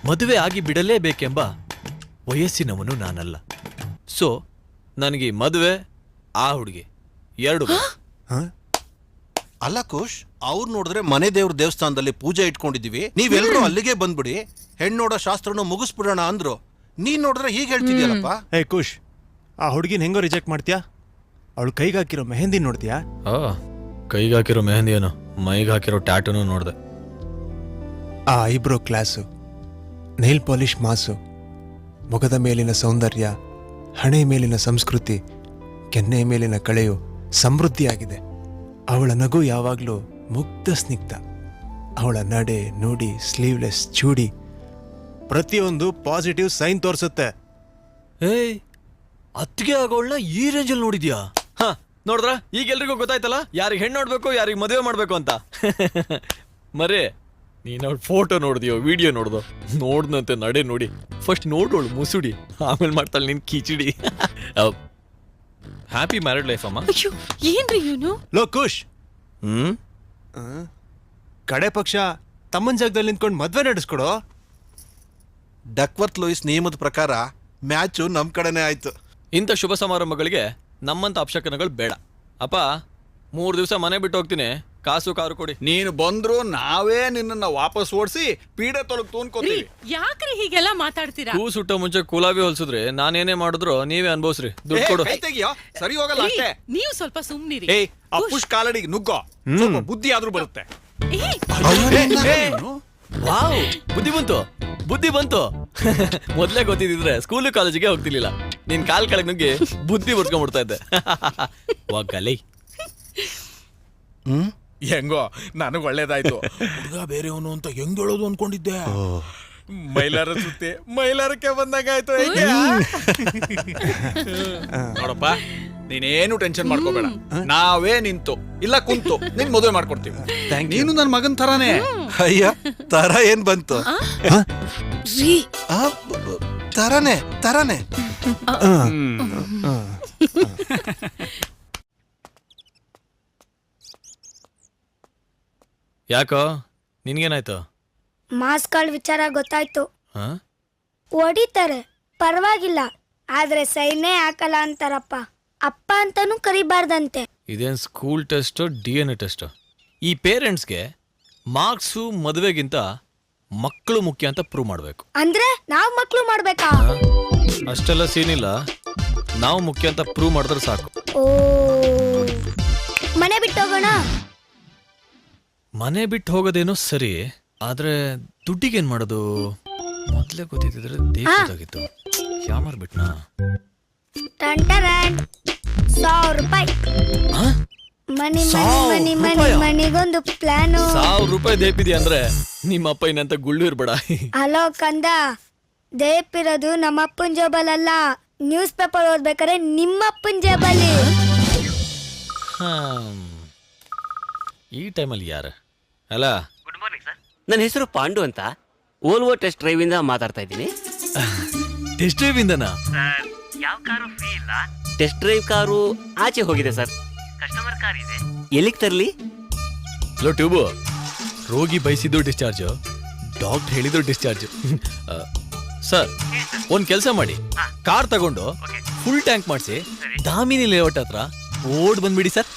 ಮದುವೆ ಆಗಿ ಬಿಡಲೇಬೇಕೆಂಬ ವಯಸ್ಸಿನವನು ನಾನಲ್ಲ. ಸೊ ನನಗೆ ಮದುವೆ, ಆ ಹುಡುಗಿ ಎರಡು. ಅಲ್ಲ ಕುಶ್, ಅವ್ರು ನೋಡಿದ್ರೆ ಮನೆ ದೇವ್ರ ದೇವಸ್ಥಾನದಲ್ಲಿ ಪೂಜೆ ಇಟ್ಕೊಂಡಿದೀವಿ, ನೀವೆಲ್ಲರೂ ಅಲ್ಲಿಗೆ ಬಂದ್ಬಿಡಿ, ಹೆಣ್ಣು ನೋಡೋ ಶಾಸ್ತ್ರನ ಮುಗಿಸ್ಬಿಡೋಣ ಅಂದ್ರು. ನೀನ್ ನೋಡಿದ್ರೆ ಹೀಗೆ ಹೇಳ್ತಿದ್ಯಲ್ಲಪ್ಪ. ಹೇ ಕುಶ್, ಆ ಹುಡುಗಿನ ಹೆಂಗೋ ರಿಜೆಕ್ಟ್ ಮಾಡ್ತೀಯಾ? ಅವಳು ಕೈಗೆ ಹಾಕಿರೋ ಮೆಹಂದಿ ನೋಡ್ತೀಯಾ? ಕೈಗೆ ಹಾಕಿರೋ ಮೆಹಂದಿಯೇನು, ಮೈಗೆ ಹಾಕಿರೋ ಟ್ಯಾಟೂನು ನೋಡ್ದೆ. ಆ ಐಬ್ರೋ ಕ್ಲಾಸು, ನೈಲ್ ಪಾಲಿಶ್ ಮಾಸು, ಮೊಗದ ಮೇಲಿನ ಸೌಂದರ್ಯ, ಹಣೆ ಮೇಲಿನ ಸಂಸ್ಕೃತಿ, ಕೆನ್ನೆ ಮೇಲಿನ ಕಳೆಯು ಸಮೃದ್ಧಿಯಾಗಿದೆ. ಅವಳ ನಗು ಯಾವಾಗಲೂ ಮುಗ್ಧ ಸ್ನಿಗ್ಧ. ಅವಳ ನಡೆ ನುಡಿ, ಸ್ಲೀವ್ಲೆಸ್ ಚೂಡಿ, ಪ್ರತಿಯೊಂದು ಪಾಸಿಟಿವ್ ಸೈನ್ ತೋರಿಸುತ್ತೆ. ಏಯ್ ಅತ್ತಿಗೆ ಆಗೋಳ್ನ ಈ ರೇಂಜಲ್ಲಿ ನೋಡಿದ್ಯಾ? ಹಾ ನೋಡಿದ್ರ, ಈಗ ಎಲ್ರಿಗೂ ಗೊತ್ತಾಯ್ತಲ್ಲ ಯಾರಿಗೆ ಹೆಣ್ಣು ನೋಡ್ಬೇಕು, ಯಾರಿಗೆ ಮದುವೆ ಮಾಡ್ಬೇಕು ಅಂತ. ಮರೇ, ನೀನ್ ಅವಳ ಫೋಟೋ ನೋಡಿದ್ಯೋ, ವಿಡಿಯೋ ನೋಡ್ದೋ? ನೋಡ್ದಂತೆ ನಡೆ ನೋಡಿ. ಫಸ್ಟ್ ನೋಡೋಳು ಮುಸುಡಿ, ಆಮೇಲೆ ಮಾಡ್ತಾಳೆ ನಿನ್ ಕಿಚಿಡಿ. ಹ್ಯಾಪಿ ಮ್ಯಾರಿಡ್ ಲೈಫ್ ಅಮ್ಮ. ಅಯ್ಯೋ ಏನ್ರಿ ಇವನು? ಲೋ ಕುಶ್, ಕಡೆ ಪಕ್ಷ ತಮ್ಮನ ಜಾಗದಲ್ಲಿ ನಿಂತ್ಕೊಂಡು ಮದ್ವೆ ನಡೆಸ್ಕೊಡೋ. ಡಕ್ವರ್ತ್ ಲೂಯಿಸ್ ನಿಯಮದ ಪ್ರಕಾರ ಮ್ಯಾಚು ನಮ್ ಕಡೆನೇ ಆಯ್ತು. ಇಂಥ ಶುಭ ಸಮಾರಂಭಗಳಿಗೆ ನಮ್ಮಂತ ಅಪಶಕನಗಳು ಬೇಡ. ಅಪ್ಪ 3 ದಿವಸ ಮನೆ ಬಿಟ್ಟು ಹೋಗ್ತೀನಿ, ಕಾಸು ಕಾರು ಕೊಡಿ. ನೀನು ಬಂದ್ರು ನಾವೇ ನಿನ್ನನ್ನ ವಾಪಸ್ ಓಡಿಸಿ ಪೀಡೆ ತೊಲಗ್ ತೂನ್ಕೋತೀವಿ. ಯಾಕ್ರಿ ಹೀಗೆಲ್ಲ ಮಾತಾಡ್ತೀರಾ? ಕೂ ಸುಟ್ಟ ಮುಂಚೆ ಕೂಲಾವಿ ಹೊಲ್ಸಿದ್ರೆ ನಾನೇನೇ ಮಾಡಿದ್ರು ನೀವೇ ಅನ್ಭವಿಸ್ರಿ. ದುಡ್ಡು ಕೊಡು. ಕೈ ತೆಗಿಯೋ, ಸರಿ ಹೋಗಲ್ಲ ರೀ, ಅಷ್ಟೇ. ನೀವು ಸ್ವಲ್ಪ ಸುಮ್ನಿರಿ. ಏಯ್ ಆ ಪುಷ್ ಕಾಲಡಿಗೆ ನುಗ್ಗೋ, ಸ್ವಲ್ಪ ಬುದ್ಧಿ ಆದ್ರೂ ಬರುತ್ತೆ. ವಾವ್, ಬುದ್ಧಿ ಬಂತು, ಬುದ್ಧಿ ಬಂತು. ಮೊದ್ಲೇ ಗೊತ್ತಿದ್ರೆ ಸ್ಕೂಲು ಕಾಲೇಜಿಗೆ ಹೋಗ್ತಿರ್ಲಿಲ್ಲ. ನೀನ್ ಕಾಲ್ ಕೆಳಗ್ ನುಗ್ಗಿ ಬುದ್ಧಿ ಬರ್ಸ್ಕೊಂಡ್ಬಿಡ್ತಾ ಇದ್ದೆ. ವಾಗಲೈ. ಹೆಂಗೋ ನನಗ್ ಒಳ್ಳೇದಾಯ್ತು. ಹುಡುಗ ಬೇರೆಯವನು ಅಂತ ಹೆಂಗ್ ಹೇಳೋದು ಅನ್ಕೊಂಡಿದ್ದೆ. ಮೈಲಾರ ಸುತ್ತಿ ಮೈಲಾರಕ್ಕೆ ಬಂದಂಗಾಯ್ತು. ನೋಡಪ್ಪ, ನೀನೇನು ಟೆನ್ಷನ್ ಮಾಡ್ಕೋಬೇಡ, ನಾವೇ ನಿಂತು ಇಲ್ಲ ಕುಂತು ನಿನ್ ಮದುವೆ ಮಾಡ್ಕೊಡ್ತೀವಿ. ನೀನು ನನ್ ಮಗನ್ ತರಾನೇ. ಅಯ್ಯ, ತರ ಏನ್ ಬಂತು? ತರಾನೇ ತರಾನೇ. ಯಾಕೋ ನಿನ್ಗೇನಾಯ್ತು? ಮಾಸ್ಗಳ ವಿಚಾರ ಗೊತ್ತಾಯ್ತು. ಹಾ? ಹೊಡಿತಾರೆ ಪರವಾಗಿಲ್ಲ, ಆದ್ರೆ ಸೈನೇ ಹಾಕಲ್ಲ ಅಂತಾರಪ್ಪ. ಅಪ್ಪ ಅಂತಾನೂ ಕರಿಬಾರ್ದಂತೆ. ಇದೇನ್ ಸ್ಕೂಲ್ ಟೆಸ್ಟ್, DNA ಟೆಸ್ಟ್? ಈ ಪೇರೆಂಟ್ಸ್ಗೆ ಮಾರ್ಕ್ಸು ಮದುವೆಗಿಂತ ಮಕ್ಕಳು ಮುಖ್ಯ ಅಂತ ಪ್ರೂವ್ ಮಾಡ್ಬೇಕು. ಅಂದ್ರೆ ನಾವ್ ಮಕ್ಳು ಮಾಡ್ಬೇಕಾ? ಅಷ್ಟೆಲ್ಲ ಸೀನ್ ಇಲ್ಲ, ನಾವು ಮುಖ್ಯ ಅಂತ ಪ್ರೂವ್ ಮಾಡಿದ್ರೆ ಸಾಕು. ಓ, ಮನೆ ಬಿಟ್ಟು ಹೋಗೋಣ. ಮನೆ ಬಿಟ್ಟು ಹೋಗೋದೇನೋ ಸರಿ, ಆದ್ರೆ ದುಡ್ಡಿಗೇನ್ ಮಾಡೋದು? ಮೊದ್ಲೇ ಗೊತ್ತಿದ್ರೆ ದೇಶದಾಗಿತ್ತು. ಕ್ಯಾಮರ್ ಬಿಟ್ನಾ? ಟಂಟರನ್ 100 ರೂಪಾಯಿ. ಮನಿ ಮನಿ ಮನಿ ಮನಿ ಮನಿಗೊಂದು ಪ್ಲಾನು. 1000 ರೂಪಾಯಿ ದೇಪಿದಿ ಅಂದ್ರೆ ನಿಮ್ಮ ಅಪ್ಪ ಏನಂತ ಗುಳ್ಳು ಇರ್ಬೇಡ. ಹಲೋ ಕಂದ, ದೇಪಿರೋದು ನಮ್ಮ ಅಪ್ಪನ ಜೇಬಲ್ ಅಲ್ಲ, ನ್ಯೂಸ್ ಪೇಪರ್ ಓದ್ಬೇಕಾದ್ರೆ ನಿಮ್ಮಪ್ಪನ ಜೇಬಲ್ಲಿ. ಈ ಟೈಮಲ್ಲಿ ಯಾರು ಅಲ್ಲ? Good morning sir. ನನ್ನ ಹೆಸರು ಪಾಂಡು ಅಂತ, ಓಲ್ವೋ ಟೆಸ್ಟ್ ಡ್ರೈವ್ ಇಂದ ಮಾತಾಡ್ತಾ ಇದ್ದೀನಿ. ಟೆಸ್ಟ್ ಡ್ರೈವ್ ಇಂದನಾ? ಯಾವ ಕಾರು ಫ್ರೀ ಇಲ್ಲ. ಟೆಸ್ಟ್ ಡ್ರೈವ್ ಕಾರು ಆಚೆ ಹೋಗಿದೆ ಸರ್. ಕಸ್ಟಮರ್ ಕಾರ್ ಇದೆ. ಎಲ್ಲಿಗೆ ತರಲಿ? ಲೋ ಟ್ಯೂಬು, ರೋಗಿ ಬಯಸಿದ್ದು ಡಿಸ್ಚಾರ್ಜ್, ಡಾಕ್ಟರ್ ಹೇಳಿದ್ರು ಡಿಸ್ಚಾರ್ಜ್. ಸರ್, ಒಂದ್ ಕೆಲಸ ಮಾಡಿ, ಕಾರ್ ತಗೊಂಡು ಫುಲ್ ಟ್ಯಾಂಕ್ ಮಾಡಿಸಿ ದಾಮಿನಿ ಲೇಔಟ್ ಹತ್ರ ಓಡ್ ಬಂದ್ಬಿಡಿ sir.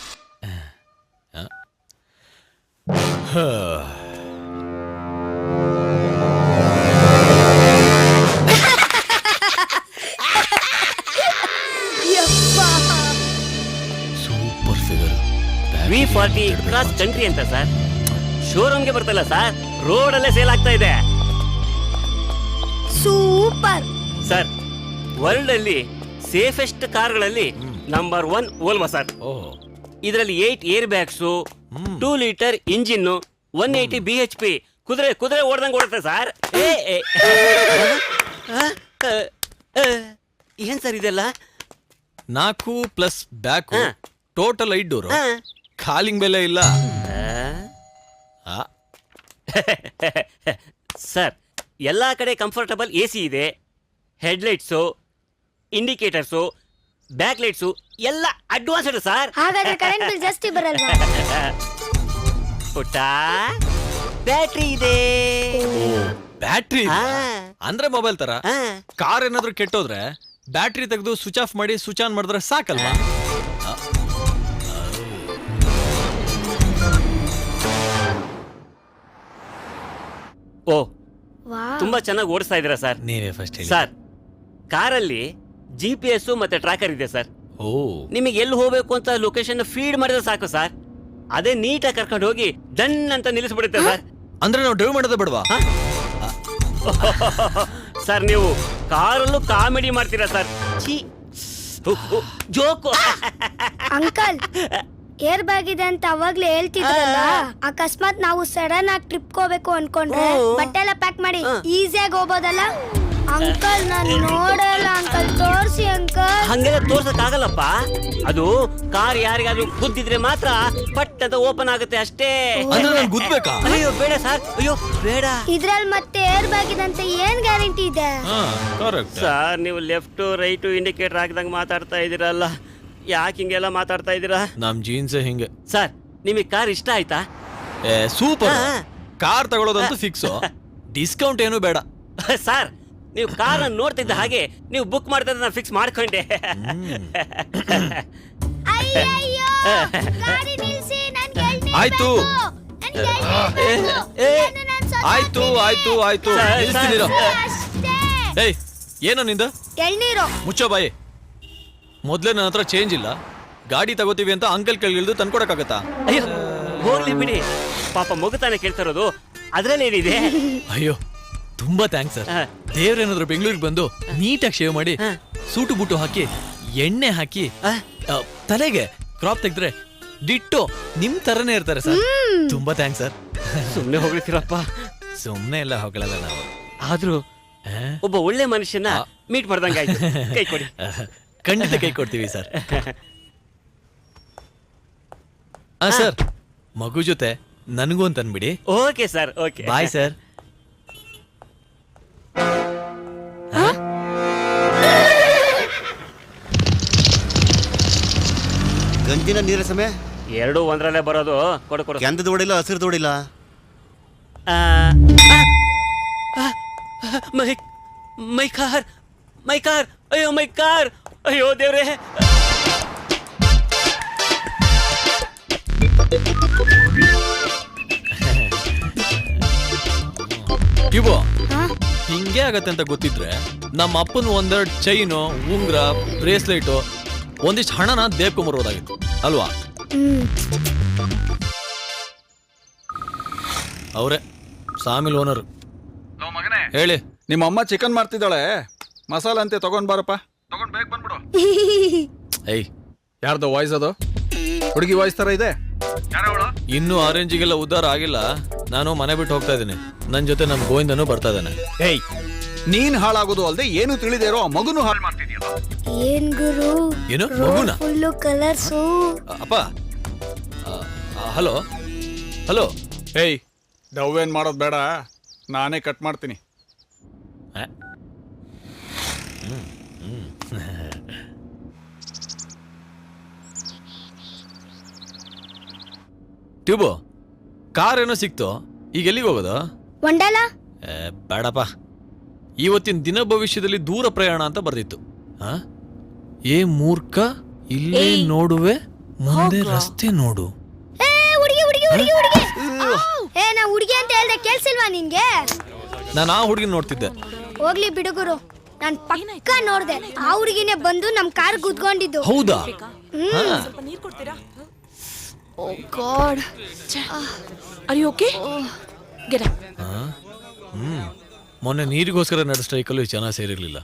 Super figure. V40 cross country ಅಂತ ಸರ್. ಶೋರೂಮ್ಗೆ ಬರ್ತಲ್ಲ ಸರ್, ರೋಡ್ ಅಲ್ಲೇ ಸೇಲ್ ಆಗ್ತಾ ಇದೆ ಸೂಪರ್ ಸರ್. ವರ್ಲ್ಡ್ ಅಲ್ಲಿ ಸೇಫೆಸ್ಟ್ ಕಾರ್ಗಳಲ್ಲಿ ನಂಬರ್ 1 ವೋಲ್ವೋ ಸರ್. ಇದರಲ್ಲಿ 8 air bags, 2 litre engine, 180 BHP, ಕುದುರೆ ಕುದುರೆ ಓಡ್ದಂಗೆ ಓಡುತ್ತೆ ಸರ್. ಏನ್ ಸರ್ ಇದೆಲ್ಲ? 4 plus back, total 5 door. Calling ಬೆಲೆ ಇಲ್ಲ ಸರ್. ಎಲ್ಲಾ ಕಡೆ ಕಂಫರ್ಟಬಲ್ AC ಇದೆ. ಹೆಡ್ಲೈಟ್ಸು, ಇಂಡಿಕೇಟರ್ಸು, ಬ್ಯಾಕ್ ಲೈಟ್ಸು ಎಲ್ಲ ಅಡ್ವಾನ್ಸ್ಡ್ ಸರ್. ಹಾಗಾದ್ರೆ ಕರೆಂಟ್ ಬಿಲ್ ಜಾಸ್ತಿ ಬರಲ್ವಾ? ಪುಟ್ಟ, ಬ್ಯಾಟ್ರಿ ಇದೆ. ಬ್ಯಾಟ್ರಿ ಅಂದ್ರೆ ಮೊಬೈಲ್ ತರ. ಕಾರ್ ಏನಾದ್ರೂ ಕೆಟ್ಟೋದ್ರೆ ಬ್ಯಾಟ್ರಿ ತೆಗೆದು ಸ್ವಿಚ್ ಆಫ್ ಮಾಡಿ ಸ್ವಿಚ್ ಆನ್ ಮಾಡಿದ್ರೆ ಸಾಕಲ್ವಾ? ಓ, ತುಂಬಾ ಚೆನ್ನಾಗಿ ಓಡಿಸ್ತಾ ಇದ್ದೀರಾ ಸರ್. ನೀವೇ ಫಸ್ಟ್ ಹೇಳಿ ಸರ್. ಕಾರಲ್ಲಿ GPS ಮತ್ತೆ ಟ್ರ್ಯಾಕರ್ ಇದೆ ಸರ್. ಓ, ನಿಮಗೆ ಎಲ್ಲಿ ಹೋಗ್ಬೇಕು ಅಂತ ಲೊಕೇಶನ್ ಫೀಡ್ ಮಾಡಿದ್ರೆ ಸಾಕು ಸರ್. ಅದೇ ನೀಟಾಗಿ ಕರ್ಕೊಂಡು ಹೋಗಿ ಡನ್ ಅಂತ ನಿಲ್ಲಿಸ್ಬಿಡುತ್ತೆ ಸರ್. ಅಂದ್ರೆ ನಾವು ಡ್ರೈವ್ ಮಾಡೋದೇ ಬೇಡವಾ? ಸರ್, ನೀವು ಕಾರಲ್ಲೂ ಕಾಮಿಡಿ ಮಾಡ್ತೀರಾ sir. Joke. Uncle, air bag ಇದೆ ಅಂತ ಅವಾಗ್ಲೇ ಹೇಳ್ತಿದ್ರಲ್ಲ, ಅಕಸ್ಮಾತ್ ನಾವು ಸಡನ್ ಆಗಿ ಟ್ರಿಪ್ ಹೋಗ್ಬೇಕು ಅನ್ಕೊಂಡ್ರೆ ಬಟ್ಟೆ ಎಲ್ಲ ಪ್ಯಾಕ್ ಮಾಡಿ ಈಸಿಯಾಗಿ ಹೋಗ್ಬೋದಲ್ಲ? ಅಂಕಲ್, ನಾನು ನೋಡಲ್ಲ ಅಂಕಲ್, ತೋರ್ಸಿ ಅಂಕಲ್. ಹಂಗೆಲ್ಲ ತೋರ್ಸಕ್ ಆಗಲ್ಲಪ್ಪ. ಅದು ಕಾರ್ ಯಾರಿಗಾದ್ರೂ ಗುದ್ದಿದ್ರೆ ಮಾತ್ರ ಪಟ್ ಅಂತ ಓಪನ್ ಆಗುತ್ತೆ ಅಷ್ಟೇ. ಗುದ್ಬೇಕಾ? ಅಯ್ಯೋ ಬೇಡ ಸರ್, ಅಯ್ಯೋ ಬೇಡ. ಇದ್ರಲ್ಲಿ ಮತ್ತೆ ಏರ್ ಬ್ಯಾಗ್ ಇದೆ ಅಂತ ಏನ್ ಗ್ಯಾರಂಟಿ ಇದೆ? ಸರ್, ನೀವು ಲೆಫ್ಟ್ ರೈಟ್ ಇಂಡಿಕೇಟರ್ ಹಾಕಿದಂಗ್ ಮಾತಾಡ್ತಾ ಇದೀರಲ್ಲ, ಯಾಕೆ ಹಿಂಗೆಲ್ಲ ಮಾತಾಡ್ತಾ ಇದೀರಾ? ನಮ್ ಜೀನ್ಸ್ ಹಿಂಗೆ. ಸರ್, ನಿಮಗೆ ಕಾರ್ ಇಷ್ಟ ಆಯ್ತಾ? ಸೂಪರ್. ಕಾರ್ ತಗೊಳ್ಳೋದಂತೂ ಫಿಕ್ಸ್, ಡಿಸ್ಕೌಂಟ್ ಏನು ಬೇಡ. ಸರ್, ನೀವು ಕಾರ್ ನೋಡ್ತಿದ್ದ ಹಾಗೆ ನೀವು ಬುಕ್ ಮಾಡ್ತಿದ್ದ ನಾನು ಫಿಕ್ಸ್ ಮಾಡ್ಕೊಂಡೆ. ಆಯ್ತು ಆಯ್ತು ಆಯ್ತು ಆಯ್ತು, ಏಯ್, ಏನೋ ನಿಂದ? ಎಳ್ನೀರು. ಮುಚ್ಚೋ ಬಾಯಿ. ಮೊದ್ಲೇ ನನ್ನ ಹತ್ರ ಚೇಂಜ್ ಇಲ್ಲ, ಗಾಡಿ ತಗೋತೀವಿ ಅಂತ ಅಂಕಲ್ ಕೆಳಗಿಳಿದು ತಂದ್ಕೊಡಕ್ಕಾಗತ್ತಾ? ಅಯ್ಯೋ ಹೋಗ್ಲಿ ಬಿಡಿ, ಪಾಪ ಮಗುತಾನೆ ಕೇಳ್ತಾರೋದು, ಅದ್ರಲ್ಲೇನಿದೆ? ಅಯ್ಯೋ ತುಂಬಾ ಥ್ಯಾಂಕ್ಸ್ ಸರ್. ದೇವ್ರೇನಾದ್ರು ಬೆಂಗಳೂರಿಗೆ ಬಂದು ನೀಟಾಗಿ ಶೇವ್ ಮಾಡಿ ಸೂಟು ಬುಟ್ಟು ಹಾಕಿ ಎಣ್ಣೆ ಹಾಕಿ ತಲೆಗೆ ಕ್ರಾಪ್ ತೆಗೆದ್ರೆ ಡಿಟ್ಟೋ ನಿಮ್ ತರನೇ ಇರ್ತಾರೆ ಸರ್. ತುಂಬಾ ಥ್ಯಾಂಕ್ಸ್ ಸರ್. ಸುಮ್ನೆ ಹೋಗ್ಲಿಕ್ಕಿರಪ್ಪ. ಸುಮ್ನೆ ಎಲ್ಲ ಹೋಗಲ್ಲ ನಾವು, ಆದ್ರೂ ಒಬ್ಬ ಒಳ್ಳೆ ಮನುಷ್ಯನ ಮೀಟ್ ಮಾಡ್ದಂಗಾಯ್ತು. ಕೈ ಕೊಡಿ. ಖಂಡಿತ ಕೈ ಕೊಡ್ತೀವಿ ಸರ್. ಸರ್, ಮಗು ಜೊತೆ ನನಗೂ ಅಂತ ಅನ್ಬಿಡಿ. Okay sir, okay. Bye sir. ಗಂಜಿನ ನೀರ ಸಮಯ ಎರಡು ಒಂದ್ರಲ್ಲೇ ಬರೋದು. ಕೊಡು ಕೊಡು. ಕೆಂದದ ಹೊಡಿಲ್ಲ, ಹಸಿರು ಹೊಡಿಲ್ಲ. ಮೈ ಕಾರ್, ಮೈ ಕಾರ್, ಅಯ್ಯೋ ಮೈ ಕಾರ್, ಅಯ್ಯೋ ದೇವ್ರೆ. ಇವು ಹಿಂಗೆ ಆಗತ್ತೆ ಅಂತ ಗೊತ್ತಿದ್ರೆ ನಮ್ಮ ಅಪ್ಪನ ಒಂದೆರಡು ಚೈನು, ಉಂಗ್ರ, ಬ್ರೇಸ್ಲೆಟ್, ಒಂದಿಷ್ಟು ಹಣನ ದೇವ್ಕೊಂಬರ್ಬೋದಾಗಿತ್ತು ಅಲ್ವಾ? ಅವರೇ ಸಾಮಿಲ್ ಓನರ್. ಮಗನೇ ಹೇಳಿ. ನಿಮ್ಮ ಅಮ್ಮ ಚಿಕನ್ ಮಾಡ್ತಿದ್ದಾಳೆ, ಮಸಾಲ ಅಂತೆ ತಗೊಂಡ್ ಬಾರಪ್ಪ. ತಗೊಂಡ್ ಬೇಗ ಬಂದ್ಬಿಡು. ಏಯ್, ಯಾರ್ದು ವಾಯ್ಸ್ ಅದು? ಹುಡುಗಿ ವಾಯ್ಸ್ ತರ ಇದೆ. ಇನ್ನೂ ಆರೆಂಜಿಗೆಲ್ಲ ಉದ್ಧಾರ ಆಗಿಲ್ಲ. ನಾನು ಮನೆ ಬಿಟ್ಟು ಹೋಗ್ತಾ ಇದ್ದೀನಿ. ನನ್ನ ಜೊತೆ ನಮ್ಮ ಗೋವಿಂದನು ಬರ್ತಾ ಇದ್ದಾನೆ. ಏಯ್, ನೀನ್ ಹಾಳಾಗೋದು ಅಲ್ದೆ ಏನು ತಿಳಿದೇ ಇರೋ ಆ ಮಗುನು ಹಾಳು ಮಾಡ್ತಿದ್ಯಲ್ಲ. ಏನ್ ಗುರು ಏನು ಮಗುನ? Full colours. ಅಪ್ಪ, ಹಲೋ ಹಲೋ. ಏಯ್, ಡವ್ ಏನ್ ಮಾಡೋದು ಬೇಡ, ನಾನೇ ಕಟ್ ಮಾಡ್ತೀನಿ. ಟ್ಯೂಬು, ಕಾರ್ ಏನೋ ಸಿಕ್ತು. ಈಗ ಎಲ್ಲಿಗೆ ಹೋಗೋದು? ವಂಡಲ. ಬೇಡಪ್ಪ, ಇವತ್ತಿನ ದಿನ ಭವಿಷ್ಯದಲ್ಲಿ ದೂರ ಪ್ರಯಾಣ ಅಂತ ಬರ್ದಿತ್ತು. ಏ ಮೂರ್ಖ, ಇಲ್ಲೇ ನೋಡುವೆ, ಮುಂದೆ ರಸ್ತೆ ನೋಡು. ಏ, ನಾ ಹುಡುಗಿ ಅಂತ ಹೇಳ್ದೆ ಕೇಳ್ಸಿಲ್ವಾ ನಿನ್ಗೆ? ನಾನು ಆ ಹುಡುಗಿ ನೋಡ್ತಿದ್ದೆ. ಹೋಗ್ಲಿ ಬಿಡುಗುರು, ನಾನ್ ಪಕ್ಕ ನೋಡ್ದೆ. ಆ ಹುಡುಗಿನೇ ಬಂದು ನಮ್ ಕಾರ್ ಗುದ್ಕೊಂಡಿದ್ದು. ಹೌದಾ? ಸ್ವಲ್ಪ ನೀರು ಕೊಡ್ತೀರಾ? Oh god. Are you okay? Get up. ಮೊನ್ನೆ ನೀರಿಗೋಸ್ಕರ ನಡೆದ ಸ್ಟ್ರೈಕಲ್ಲೂ ಚೆನ್ನಾಗಿ ಸೇರಿರ್ಲಿಲ್ಲ.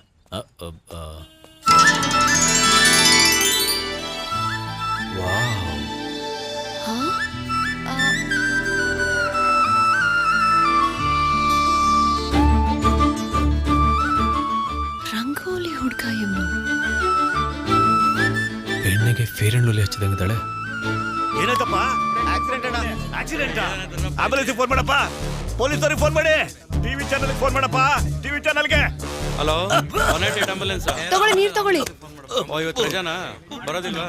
ರಂಗೋಲಿ ಹುಡ್ಗ ಇವನು. ಎಣ್ಣೆಗೆ ಫೇರ್ ಅಂಡ್ ಲವ್ಲಿ ಹಚ್ಚಿದಂಗಿದ್ದಾಳೆ. ಏನಾಯ್ತಪ್ಪ? ಆಕ್ಸಿಡೆಂಟ್. ಆಂಬುಲೆನ್ಸ್ ಫೋನ್ ಮಾಡಪ್ಪ, ಪೊಲೀಸರಿಗೆ ಫೋನ್ ಮಾಡಿ, ಟಿವಿ ಚಾನಲ್ ಫೋನ್ ಮಾಡಪ್ಪ, ಟಿವಿ ಚಾನಲ್ಗೆ. Hello, ambulance. ತಗೊಳ್ಳಿ, ನೀರ್ ತಗೊಳ್ಳಿ. ಇವತ್ತು ರಜಾನ ಬರೋದಿಲ್ವಾ?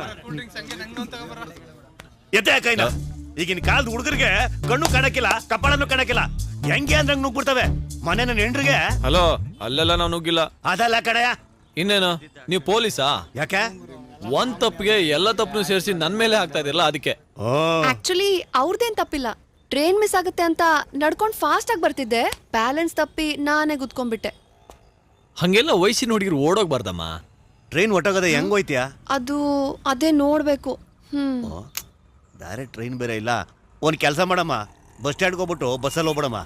ಎತ್ತೆ ಕೈನ. ಈಗಿನ ಕಾಲದ ಹುಡುಗರಿಗೆ ಕಣ್ಣು ಕಾಣಕ್ಕಿಲ್ಲ, ಕಪಾಳನ್ನು ಕಾಣಕ್ಕಿಲ್ಲ. ಹೆಂಗೆ ಅಂದ್ರಂಗ್ ನುಗ್ಬಿಡ್ತವೆ. ಮನೆ ನನ್ನ ಹೆಂಡ್ರಿಗೆ. ಹಲೋ, ಅಲ್ಲೆಲ್ಲ ನಾವು ನುಗ್ಗಿಲ್ಲ. ಅದಲ್ಲ ಕಡೆಯ. ಇನ್ನೇನು, ನೀವು ಪೊಲೀಸಾ? ಯಾಕೆ? ಒಂದ್ ತಪ್ಪಿಗೆ ಎಲ್ಲ ತಪ್ಪನ್ನು ಸೇರಿಸಿ ನನ್ ಮೇಲೆ ಹಾಕ್ತಾ ಇದಿರಲ್ಲ, ಅದಕ್ಕೆ. ಆಕ್ಚುಲಿ ಅವ್ರದ್ದೇನ್ ತಪ್ಪಿಲ್ಲ. ಟ್ರೈನ್ ಮಿಸ್ ಆಗುತ್ತೆ ಅಂತ ನಡ್ಕೊಂಡ್ ಫಾಸ್ಟ್ ಆಗಿ ಬರ್ತಿದ್ದೆ. ಬ್ಯಾಲೆನ್ಸ್ ತಪ್ಪಿ ನಾನೇ ಗುದ್ಕೊಂಡ್ಬಿಟ್ಟೆ. ಹಂಗೆಲ್ಲ ವಯಸ್ಸಿನ ಹುಡುಗಿರು ಓಡೋಗ್ಬಾರ್ದಮ್ಮ. ಟ್ರೈನ್ ಹೊಟ್ಟೋಗದೆ ಹೆಂಗ್ ಹೋಯ್ತೀಯಾ? ಅದು ಅದೇ ನೋಡ್ಬೇಕು. ಡೈರೆಕ್ಟ್ ಟ್ರೈನ್ ಬೇರೆ ಇಲ್ಲ. ಒಂದ್ ಕೆಲಸ ಮಾಡಮ್ಮ, ಬಸ್ ಸ್ಟ್ಯಾಂಡ್ಗೆ ಹೋಗ್ಬಿಟ್ಟು ಬಸ್ಸಲ್ಲಿ ಹೋಗ್ಬಿಡಮ್ಮ.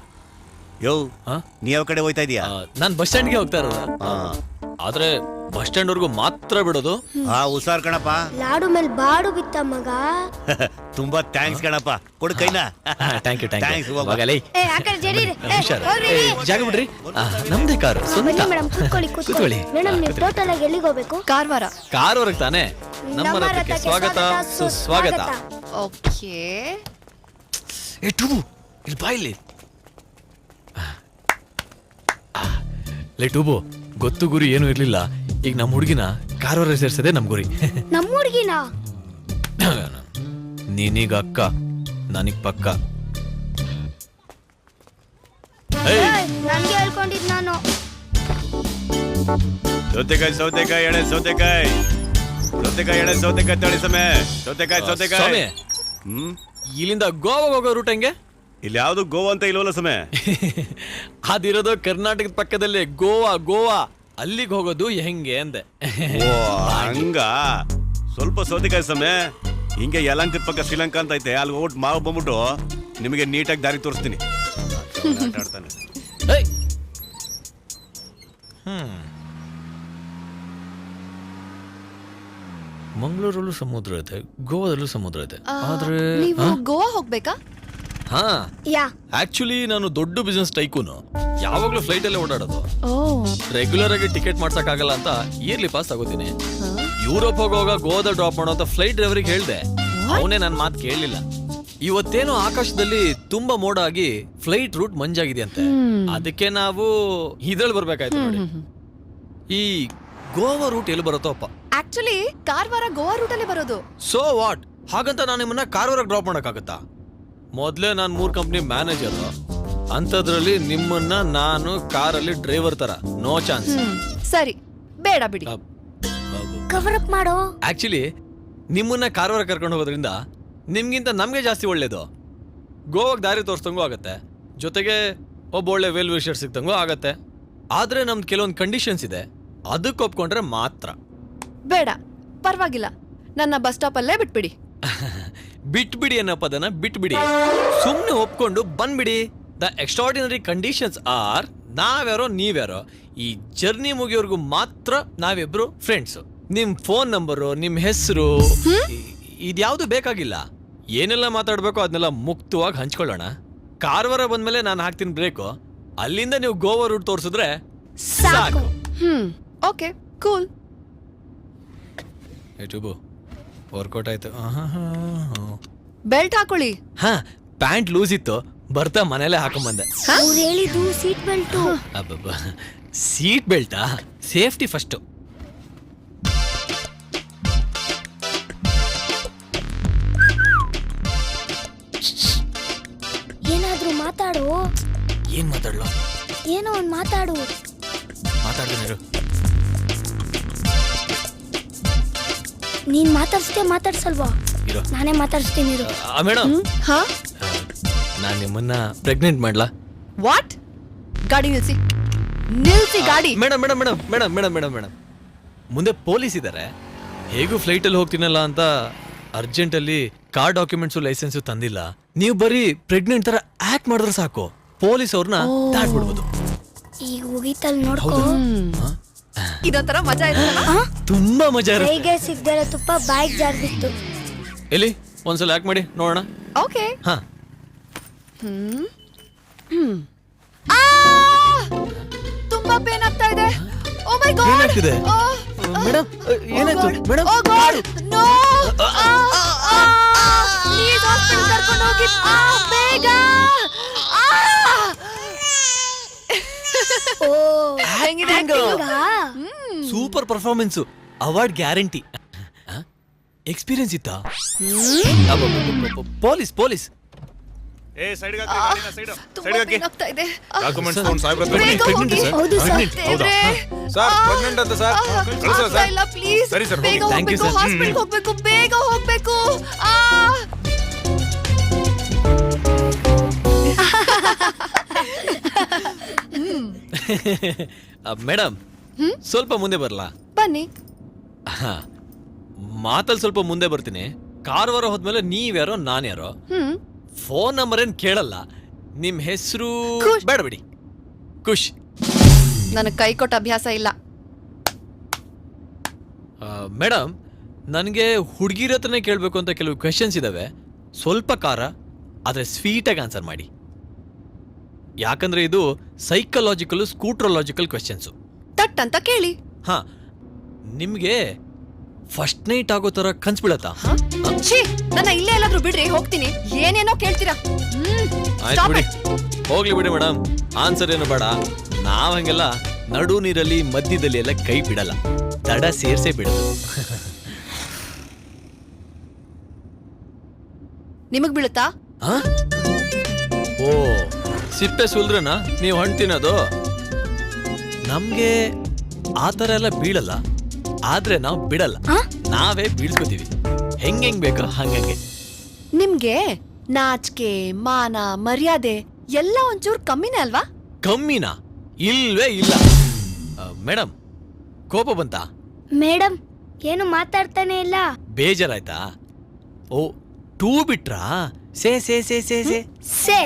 ಯೋ, ನೀ ಯಾವ ಕಡೆ ಹೋಯ್ತಾ ಇದೀಯಾ? ನಾನ್ ಬಸ್ ಸ್ಟ್ಯಾಂಡ್ಗೆ ಹೋಗ್ತಾ ಇರೋದ. ಆದ್ರೆ ಬಸ್ ಸ್ಟ್ಯಾಂಡ್ ವರ್ಗು ಮಾತ್ರ ಬಿಡೋದು. ಹುಷಾರ್ ಕಣಪ್ಪ. ಲಾಡು ಮೇಲೆ ಬಾಡು ಬಿತ್ತ ಮಗ. ತುಂಬಾ ಥ್ಯಾಂಕ್ಸ್ ಕಣಪ್ಪ. ಕೊಡು ಕೈನಾ. Thank you. ಏ, ಆ ಕಡೆ ಜರೀರಿ. ಜಾಗ ಬಿಡ್ರಿ, ನಮ್ದೇ ಕಾರು. ಮೇಡಮ್ ಕೂತ್ಕೊಳ್ಳಿ. ಮೇಡಮ್, ನೀವು ಟೋಟಲ್ ಆಗಿ ಎಲ್ಲಿಗೆ ಹೋಗ್ಬೇಕು? ಕಾರವಾರ. ಕಾರವರೆಗೆ ತಾನೇ. ನಮ್ಮ ರಥಕ್ಕೆ ಸ್ವಾಗತ ಸುಸ್ವಾಗತ. ಓಕೆ. ಏ ಟೂ, ಇಲ್ಲಿ ಬಾ ಇಲ್ಲಿ. ಲೇ ಟೂಬು, ಗೊತ್ತು ಗುರಿ ಏನು ಇರ್ಲಿಲ್ಲ. ಈಗ ನಮ್ಮ ಹುಡುಗಿನ ಕಾರವಾರ ಸೇರ್ಸದೆ ನಮ್ ಗುರಿ. ನಮ್ಮ ಹುಡುಗಿನ ನೀನೀಗ ಅಕ್ಕ, ನನಗ್ ಪಕ್ಕ. ನನ್ಗೆ ಹೇಳ್ಕೊಂಡಿದ್ ನಾನು. ಸೌತೆಕಾಯಿ ಎಳೆ ಸೌತೆಕಾಯಿ ಎಳೆ ಸೌತೆಕಾಯಿ ತಳಿ ಸಮಯ. ಸೌತೆಕಾಯಿ. ಇಲ್ಲಿಂದ ಗೋವಾ ಹೋಗೋ ರೂಟ್ ಹೆಂಗೆ? ಇಲ್ಲಿ ಯಾವ್ದು ಗೋವಾ ಅಂತ ಇಲ್ವಲ್ಲ ಸಮಯ. ಅದಿರೋದು ಕರ್ನಾಟಕದ ಪಕ್ಕದಲ್ಲಿ. ಗೋವಾ ಅಲ್ಲಿಗೆ ಹೋಗೋದು ಹೆಂಗೆ ಅಂದೆ. ಹಂಗ ಸ್ವಲ್ಪ ಸೌತೆಕಾಯಿ ಸಮಯ. ಹಿಂಗೆ ಯಲಂಕದ ಪಕ್ಕ ಶ್ರೀಲಂಕಾ ಅಂತ ಐತೆ, ಅಲ್ಲಿ ಹೋಗ್ಬಿಟ್ಟು ಮಾವು ಬಂದ್ಬಿಟ್ಟು ನಿಮಗೆ ನೀಟಾಗಿ ದಾರಿ ತೋರಿಸ್ತೀನಿ. ಮಂಗಳೂರಲ್ಲೂ ಸಮುದ್ರ ಐತೆ, ಗೋವಾದಲ್ಲೂ ಸಮುದ್ರ ಐತೆ. ಆದ್ರೆ ನೀವು ಗೋವಾ ಹೋಗ್ಬೇಕಾ? ಹಾ, ಆಕ್ಚುಲಿ ನಾನು ದೊಡ್ಡ ಬಿಸ್ನೆಸ್ ಟೈಕೂನು. ಯಾವಾಗ್ಲೂ ಫ್ಲೈಟ್ ಅಲ್ಲೇ ಓಡಾಡೋದು. ರೆಗ್ಯುಲರ್ ಆಗಿ ಟಿಕೆಟ್ ಮಾಡ್ಸಕ್ ಆಗಲ್ಲ ಅಂತ ಇಯರ್ಲಿ ಪಾಸ್ ತಗೋತೀನಿ. ಯುರೋಪ್ ಹೋಗುವಾಗ ಗೋವಾದ ಡ್ರಾಪ್ ಮಾಡೋ ಅಂತ ಫ್ಲೈಟ್ ಡ್ರೈವರಿಗೆ ಹೇಳ್ದೆ. ಅವನೇ ನನ್ನ ಮಾತು ಕೇಳಲಿಲ್ಲ. ಇವತ್ತೇನೋ ಆಕಾಶದಲ್ಲಿ ತುಂಬಾ ಮೋಡ ಆಗಿ ಫ್ಲೈಟ್ ರೂಟ್ ಮಂಜಾಗಿದೆ ಅಂತೆ. ಅದಕ್ಕೆ ನಾವು ಇದ್ರಲ್ಲಿ ಬರ್ಬೇಕಾಯ್ತು ನೋಡಿ. ಈ ಗೋವಾ ರೂಟ್ ಎಲ್ಲಿ ಬರುತ್ತೋ ಅಪ್ಪ. ಆಕ್ಚುಲಿ ಕಾರವಾರ ಗೋವಾ ರೂಟ್ ಅಲ್ಲಿ ಬರೋದು. So what? ಹಾಗಂತ ನಾನು ನಿಮ್ಮನ್ನ ಕಾರವಾರ ಡ್ರಾಪ್ ಮಾಡಕ್ಕಾಗತ್ತಾ? ಮೊದ್ಲೇ ನಾನು 3 ಕಂಪ್ನಿ ಮ್ಯಾನೇಜರ್. ಅಂತದ್ರಲ್ಲಿ ನಿಮ್ಮನ್ನ ನಾನು ಕಾರಲ್ಲಿ ಡ್ರೈವರ್ ತರ. No chance. ಸರಿ, ಬೇಡ ಬಿಡಿ. ಕವರ್ ಅಪ್ ಮಾಡೋ. ಆಕ್ಚುಲಿ ನಿಮ್ಮನ್ನ ಕಾರವಾರ ಕರ್ಕೊಂಡು ಹೋಗೋದ್ರಿಂದ ನಿಮ್ಗಿಂತ ನಮ್ಗೆ ಜಾಸ್ತಿ ಒಳ್ಳೇದು. ಗೋವಾಗೆ ದಾರಿ ತೋರಿಸ್ದಂಗೂ ಆಗತ್ತೆ, ಜೊತೆಗೆ ಒಬ್ಬ ಒಳ್ಳೆ ವೆಲ್ ವಿಷರ್ ಸಿಕ್ತಂಗೂ ಆಗತ್ತೆ. ಆದ್ರೆ ನಮ್ದು ಕೆಲವೊಂದು ಕಂಡೀಷನ್ಸ್ ಇದೆ, ಅದಕ್ಕೆ ಒಪ್ಕೊಂಡ್ರೆ ಮಾತ್ರ. ಬೇಡ, ಪರವಾಗಿಲ್ಲ, ನನ್ನ ಬಸ್ ಸ್ಟಾಪ್ ಅಲ್ಲೇ ಬಿಟ್ಬಿಡಿ. ಬಿಟ್ಬಿಡಿ ಅನ್ನೋ ಪದನ ಬಿಟ್ಬಿಡಿ, ಸುಮ್ನೆ ಒಪ್ಕೊಂಡು ಬಂದ್ಬಿಡಿ. ದ ಎಕ್ಸ್ಟ್ರಾರ್ಡಿನರಿ ಕಂಡೀಷನ್ಸ್ ಆರ್ ನಾವ್ಯಾರೋ ನೀವ್ಯಾರೋ ಈ ಜರ್ನಿ ಮುಗಿಯೋರ್ಗು ಮಾತ್ರ ನಾವಿಬ್ರು ಫ್ರೆಂಡ್ಸು. ನಿಮ್ ಫೋನ್ ನಂಬರು, ನಿಮ್ ಹೆಸರು, ಇದ್ಯಾವುದು ಬೇಕಾಗಿಲ್ಲ. ಏನೆಲ್ಲ ಮಾತಾಡ್ಬೇಕೋ ಅದನ್ನೆಲ್ಲ ಮುಕ್ತವಾಗಿ ಹಂಚ್ಕೊಳ್ಳೋಣ. ಕಾರವಾರ ಬಂದ್ಮೇಲೆ ನಾನು ಹಾಕ್ತೀನಿ ಬ್ರೇಕು. ಅಲ್ಲಿಂದ ನೀವು ಗೋವಾ ರೂಟ್ ತೋರಿಸಿದ್ರೆ ಸಾಕು. Okay cool. ಟುಬು ವರ್ಕೌಟ್ ಆಯ್ತು. ಬೆಲ್ಟ್ ಹಾಕೊಳ್ಳಿ. ಹಾ, ಪ್ಯಾಂಟ್ ಲೂಸ್ ಇತ್ತು, ಬರ್ತಾ ಮನೇಲೆ ಹಾಕೊಂಬಂದೆ. ಅವ್ರು ಹೇಳಿದ್ದು ಸೀಟ್ ಬೆಲ್ಟು. ಅಬ್ಬಬ್ಬ, ಸೀಟ್ ಬೆಲ್ಟಾ? Safety first. ಏನಾದ್ರೂ ಮಾತಾಡು. ಏನ್ ಮಾತಾಡ್ಲೋ? ಏನೋ ಒಂದ್ ಮಾತಾಡು. ಮಾತಾಡ್ತೀನಿ. ನೀನ್ ಮಾತಾಡ್ಸಲ್ವಾ? ಇರೋ, ನಾನೇ ಮಾತಾಡ್ಸ್ತೀನಿ. ಮೇಡಮ್, ಹಾ, ನಾನು ನಿಮ್ಮನ್ನ ಪ್ರೆಗ್ನೆಂಟ್ ಮಾಡ್ಲಾ? ವಾಟ್? ಗಾಡಿ ನಿಲ್ಸಿ ಗಾಡಿ. Madam madam madam madam madam madam madam ಮುಂದೆ ಪೊಲೀಸ್ ಇದ್ದಾರೆ. ಹೇಗೂ ಫ್ಲೈಟಲ್ಲಿ ಹೋಗ್ತೀನಲ್ಲ ಅಂತ ಅರ್ಜೆಂಟಲ್ಲಿ ಕಾರ್ ಡಾಕ್ಯುಮೆಂಟ್ಸು ಲೈಸೆನ್ಸು ತಂದಿಲ್ಲ. ನೀವು ಬರೀ ಪ್ರೆಗ್ನೆಂಟ್ ತರ ಆಕ್ಟ್ ಮಾಡಿದ್ರೆ ಸಾಕು, ಪೊಲೀಸ್ ಅವ್ರನ್ನ ದಾಟ್ಬಿಡ್ಬೋದು. ಈಗ ಹೋಗಿತ್ತಲ್ಲಿ ನೋಡ್ಕೋ. ಇದೊಂಥರ ಮಜಾ ಇರುತ್ತಲ್ಲ. ತುಂಬಾ ಮಜಾ ಇರುತ್ತೆ. ಕೈಗೆ ಸಿಗ್ದರ ತುಪ್ಪ ಬಾಯಿಗೆ ಜಾರ್ಬಿತ್ತು. ಎಲ್ಲಿ ಒಂದ್ಸಲ ಆಕ್ಟ್ ಮಾಡಿ ನೋಡೋಣ. ಓಕೆ. ಹಾ. ತುಂಬಾ ಪೇನ್ ಆಗ್ತಾ ಇದೆ. Oh my god. ಏನಾಗ್ತಿದೆ ಮೇಡಮ್? ಏನಾಯ್ತು madam? Oh god, no. Please hospital ಕರ್ಕೊಂಡು ಹೋಗಿ ಬೇಗ. ಓ, ಹೆಂಗಿದೆ acting? Super performance, award guarantee. Experience ಇತ್ತಾ? ಪೊಲೀಸ್ ಪೊಲೀಸ್ ತುಂಬಾ ಪೇನ್ ಆಗ್ತಾ ಇದೆ. ಡಾಕ್ಯುಮೆಂಟ್ಸ್ ತಗೊಂಡು ಸಾಹೇಬ್ರ ಹತ್ರ ಬೇಗ ಹೋಗಿ. ಹೌದು ಸರ್. ದೇವ್ರೇ. ಸರ್ ಪ್ರೆಗ್ನೆಂಟ್ ಅಂತ ಸರ್. ಕಳಿಸೋ ಆಗ್ತಾ ಸರ್. ಇಲ್ಲ, ಪ್ಲೀಸ್. ಸರಿ ಸರ್, ಬೇಗ ಹೋಗಿ. Thank you, ಹೋಗ್ಬೇಕು, sir. ಹಾಸ್ಪಿಟಲ್ ಹೋಗ್ಬೇಕು, ಬೇಗ ಹೋಗ್ಬೇಕು. ಮೇಡಮ್, ಸ್ವಲ್ಪ ಮುಂದೆ ಬರ್ಲಾ? ಬನ್ನಿ. ಮಾತಲ್ಲಿ ಸ್ವಲ್ಪ ಮುಂದೆ ಬರ್ತೀನಿ. ಕಾರವಾರ ಹೋದ್ಮೇಲೆ ನೀವ್ಯಾರೋ ನಾನ್ಯಾರೋ. ಫೋನ್ ನಂಬರ್ ಏನ್ ಕೇಳಲ್ಲ. ನಿಮ್ ಹೆಸರು ಬೇಡ ಬಿಡಿ. ಖುಷ್. ನನಗೆ ಕೈ ಕೊಟ್ಟ ಅಭ್ಯಾಸ ಇಲ್ಲ. ಮೇಡಮ್, ನನಗೆ ಹುಡುಗಿರ ಹತ್ರನೇ ಕೇಳಬೇಕು ಅಂತ ಕೆಲವು ಕ್ವೆಶನ್ಸ್ ಇದಾವೆ. ಸ್ವಲ್ಪ ಖಾರ ಆದರೆ ಸ್ವೀಟಾಗಿ ಆನ್ಸರ್ ಮಾಡಿ. ಯಾಕಂದ್ರೆ ಇದು ಸೈಕಲಾಜಿಕಲ್ ಸ್ಕೂಟ್ರಲಾಜಿಕಲ್ ಕ್ವೆಶನ್ಸು. ತಟ್ ಅಂತ ಕೇಳಿ. ಹಾ, ನಿಮ್ಗೆ ಫಸ್ಟ್ ನೈಟ್ ಆಗೋ ತರ ಕನ್ಸ್ ಬೀಳತ್ತಾ? ಛೀ, ನನ್ನ ಇಲ್ಲೇ ಎಲ್ಲಾದ್ರೂ ಬಿಡ್ರಿ, ಹೋಗ್ತೀನಿ. ಏನೇನೋ ಕೇಳ್ತೀರಾ. ಆಯ್ತು ಬಿಡಿ, ಹೋಗ್ಲಿ ಬಿಡಿ ಮೇಡಮ್. ಆನ್ಸರ್ ಏನು ಬೇಡ. ನಾವ್ ಹಂಗೆಲ್ಲ ನಡು ನೀರಲ್ಲಿ ಮಧ್ಯದಲ್ಲಿ ಎಲ್ಲ ಕೈ ಬಿಡಲ್ಲ, ದಡ ಸೇರ್ಸೇ ಬಿಡೋದು. ನಿಮಗ್ ಬೀಳುತ್ತಾ? ಓ, ಸಿಪ್ಪೆ ಸುಲ್ದ್ರನ ನೀವು ಹಣ್ಣು ತಿನ್ನೋದು? ನಮ್ಗೆ ಆ ಥರ ಎಲ್ಲ ಬೀಳಲ್ಲ, ಆದ್ರೆ ನಾವು ಬಿಡಲ್ಲ. ನಾವೇ ಬೀಳ್ಸ್ಕೊತೀವಿ, ಹೆಂಗ್ ಬೇಕೋ ಹಂಗಂಗೆ. ನಿಮ್ಗೆ ನಾಚಿಕೆ, ಮಾನ, ಮರ್ಯಾದೆ ಎಲ್ಲ ಒಂಚೂರು ಕಮ್ಮಿನೇ ಅಲ್ವಾ? ಕಮ್ಮಿನಾ? ಇಲ್ವೇ ಇಲ್ಲ. ಮೇಡಮ್, ಕೋಪ ಬಂತಾ? ಮೇಡಮ್, ಏನು ಮಾತಾಡ್ತಾನೆ ಇಲ್ಲ. ಬೇಜಾರಾಯ್ತಾ? ಓ, ಟೂ ಬಿಟ್ರಾ? ಸೇ ಸೇ ಸೇ ಸೇ ಸೇ ಸೇ